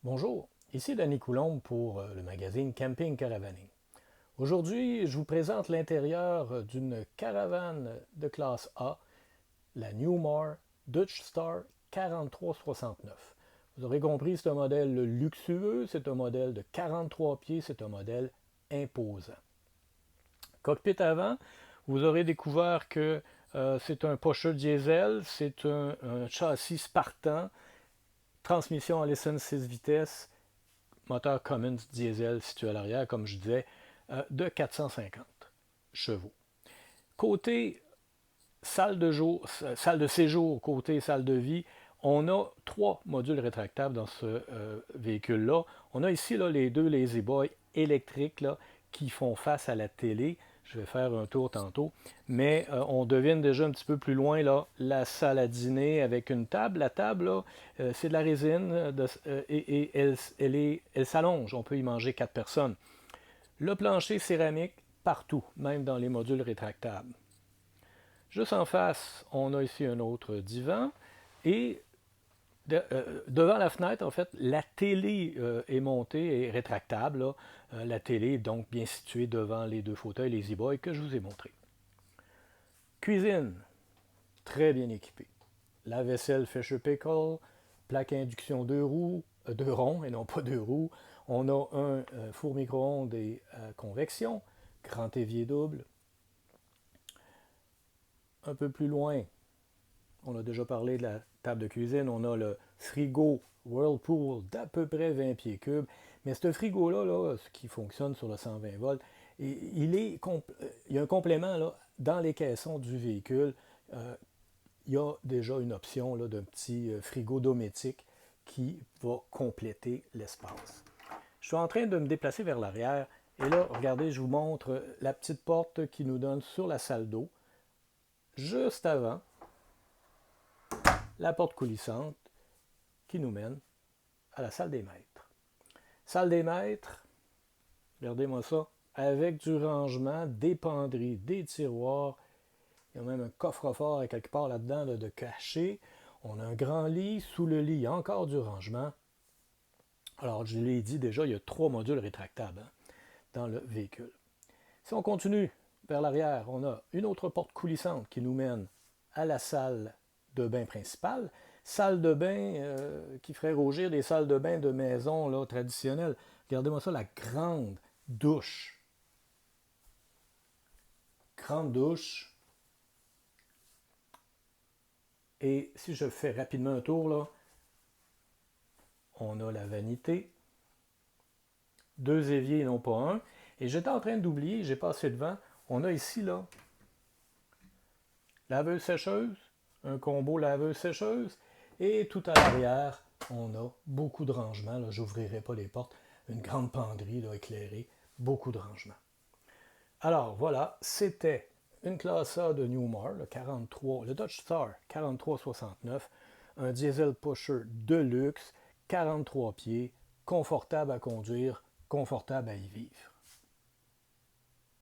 Bonjour, ici Danny Coulombe pour le magazine Camping Caravaning. Aujourd'hui, je vous présente l'intérieur d'une caravane de classe A, la Newmar Dutch Star 4369. Vous aurez compris, c'est un modèle luxueux, c'est un modèle de 43 pieds, c'est un modèle imposant. Cockpit avant, vous aurez découvert que c'est un Porsche diesel, c'est un châssis Spartan, transmission à l'essence 6 vitesses, moteur Cummins diesel situé à l'arrière, comme je disais, de 450 chevaux. Côté salle de séjour, côté salle de vie, on a 3 modules rétractables dans ce véhicule-là. On a ici là, les 2 Lazy Boy électriques là, qui font face à la télé. Je vais faire un tour tantôt. Mais on devine déjà un petit peu plus loin là, la salle à dîner avec une table. La table, là, c'est de la résine et elle s'allonge. On peut y manger 4 personnes. Le plancher céramique partout, même dans les modules rétractables. Juste en face, on a ici un autre divan. Et devant la fenêtre, en fait, la télé est montée et rétractable. Là. La télé est donc bien située devant les 2 fauteuils Lazy Boy que je vous ai montrés. Cuisine, très bien équipée. Lave-vaisselle Fisher Pickle, plaque à induction 2 roues, 2 ronds et non pas 2 roues. On a un four micro-ondes et convection, grand évier double. Un peu plus loin, on a déjà parlé de la table de cuisine, on a le frigo Whirlpool d'à peu près 20 pieds cubes. Mais ce frigo-là, là, ce qui fonctionne sur le 120 volts, il y a un complément là, dans les caissons du véhicule. Il y a déjà une option d'un petit frigo dométique qui va compléter l'espace. Je suis en train de me déplacer vers l'arrière et là, regardez, je vous montre la petite porte qui nous donne sur la salle d'eau. Juste avant, la porte coulissante qui nous mène à la salle des maîtres. Salle des maîtres, regardez-moi ça, avec du rangement, des penderies, des tiroirs. Il y a même un coffre-fort à quelque part là-dedans de caché. On a un grand lit. Sous le lit, il y a encore du rangement. Alors, je l'ai dit déjà, il y a 3 modules rétractables dans le véhicule. Si on continue vers l'arrière, on a une autre porte coulissante qui nous mène à la salle de bain principale. Salle de bain qui ferait rougir des salles de bain de maison là, traditionnelles. Regardez-moi ça, la grande douche. Grande douche. Et si je fais rapidement un tour, là, on a la vanité. 2 éviers, non pas un. Et j'étais en train d'oublier, j'ai passé devant, on a ici, là, laveuse-sécheuse, un combo laveuse-sécheuse, et tout à l'arrière, on a beaucoup de rangements. Là, j'ouvrirai pas les portes. Une grande penderie là, éclairée, beaucoup de rangements. Alors voilà, c'était une classe A de Newmar, le Dutch Star 4369, un diesel pusher de luxe, 43 pieds, confortable à conduire, confortable à y vivre.